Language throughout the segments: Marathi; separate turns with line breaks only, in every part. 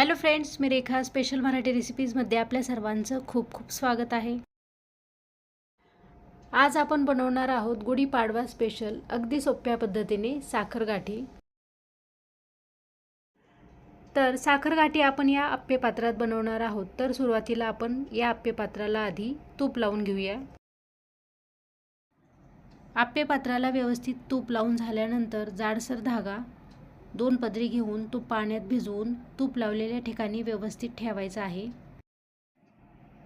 हॅलो फ्रेंड्स, मी रेखा स्पेशल मराठी रेसिपीजमध्ये आपल्या सर्वांचं खूप खूप स्वागत आहे। आज आपण बनवणार आहोत गुढीपाडवा स्पेशल अगदी सोप्या पद्धतीने साखरगाठी। तर साखरगाठी आपण या आप्पे पात्रात बनवणार आहोत। तर सुरुवातीला आपण या आप्पे पात्राला आधी तूप लावून घेऊया। आप्पे पात्राला व्यवस्थित तूप लावून झाल्यानंतर जाडसर धागा 2 पदरी घेऊन तो पाण्यात भिजवून तूप लावलेल्या ठिकाणी व्यवस्थित ठेवायचा आहे।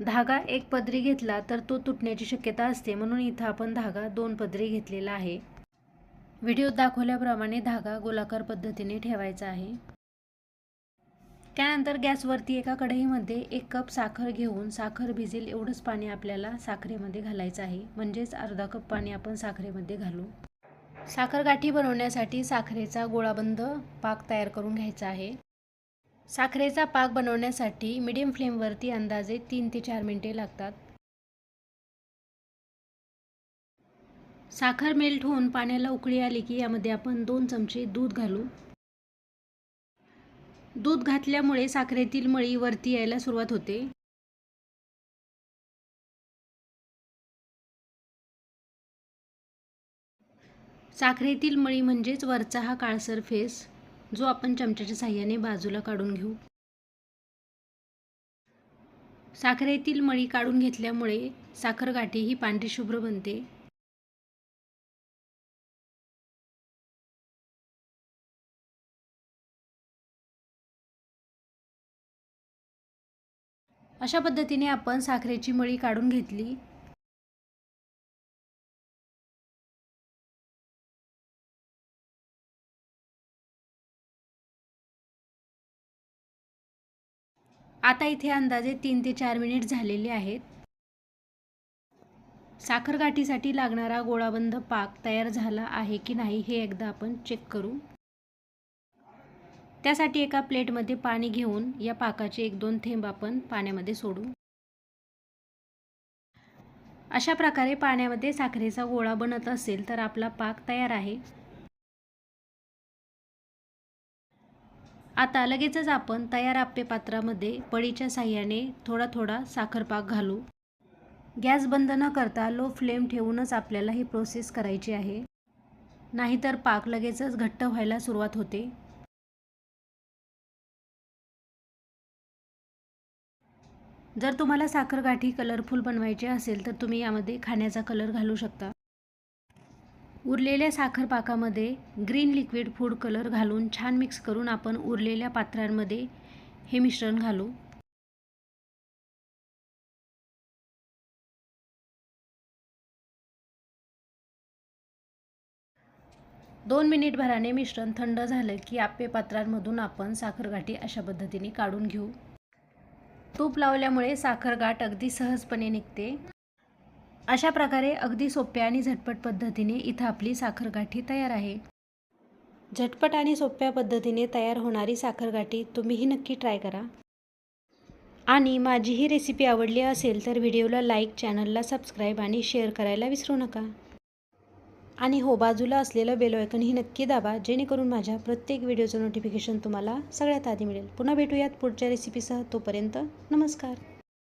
धागा 1 पदरी घेतला तर तो तुटण्याची शक्यता असते, म्हणून इथं आपण धागा 2 पदरी घेतलेला आहे। व्हिडिओत दाखवल्याप्रमाणे धागा गोलाकार पद्धतीने ठेवायचा आहे। त्यानंतर गॅसवरती एका कढईमध्ये 1 कप साखर घेऊन साखर भिजेल एवढंच पाणी आपल्याला साखरेमध्ये घालायचं आहे, म्हणजेच अर्धा कप पाणी आपण साखरेमध्ये घालू। साखरगाठी बनवण्यासाठी साखरेचा गोळाबंद पाक तयार करून घ्यायचा आहे। साखरेचा पाक बनवण्यासाठी मीडियम फ्लेमवरती अंदाजे 3 ते 4 मिनिटे लागतात। साखर मेल्ट होऊन पाण्याला उकळी आली की यामध्ये आपण 2 चमचे दूध घालू। दूध घातल्यामुळे साखरेतील मळी वरती यायला सुरुवात होते। साखरेतील मळी म्हणजेच वरचा हा काळसर फेस, जो आपण चमच्याच्या साहाय्याने बाजूला काढून घेऊ। साखरेतील मळी काढून घेतल्यामुळे साखरगाठी ही पांढरी शुभ्र बनते। अशा पद्धतीने आपण साखरेची मळी काढून घेतली। आता इथे अंदाजे 3 ते 4 मिनिट झालेले आहेत। साखरगाठीसाठी लागणारा गोळाबंद पाक तयार झाला आहे की नाही हे एकदा आपण चेक करू। त्यासाठी एका प्लेटमध्ये पाणी घेऊन या पाकाचे 1-2 थेंब आपण पाण्यामध्ये सोडू। अशा प्रकारे पाण्यामध्ये साखरेचा गोळा बनत असेल तर आपला पाक तयार आहे। आता लगेचच आपण तयार आप्पे पात्रामध्ये पळीच्या साहाय्याने थोडा थोडा साखर पाक घालू। गॅस बंद न करता लो फ्लेम ठेवूनच आपल्याला ही प्रोसेस करायची आहे, नाहीतर पाक लगेचच घट्ट व्हायला सुरुवात होते। जर तुम्हाला साखरगाठी कलरफुल बनवायची असेल तर तुम्ही यामध्ये खाण्याचा कलर घालू शकता। उरलेल्या साखर पाकामध्ये ग्रीन लिक्विड फूड कलर घालून छान मिक्स करून आपण उरलेल्या पात्रांमध्ये हे मिश्रण घालू। दोन मिनिटभराने मिश्रण थंड झालं की आप्पे पात्रांमधून आपण साखरगाठी अशा पद्धतीने काढून घेऊ। तूप लावल्यामुळे साखरगाठ अगदी सहजपणे निघते। अशा प्रकारे अगदी सोप्या आणि झटपट पद्धतीने इथं आपली साखरगाठी तयार आहे। झटपट आणि सोप्या पद्धतीने तयार होणारी साखरगाठी तुम्हीही नक्की ट्राय करा। आणि माझी ही रेसिपी आवडली असेल तर व्हिडिओला लाईक, चॅनलला सबस्क्राईब आणि शेअर करायला विसरू नका। आणि हो, बाजूला असलेलं बेल आयकॉन ही नक्की दाबा, जेणेकरून माझ्या प्रत्येक व्हिडिओचं नोटिफिकेशन तुम्हाला सगळ्यात आधी मिळेल। पुन्हा भेटूयात पुढच्या रेसिपीसह, तोपर्यंत नमस्कार।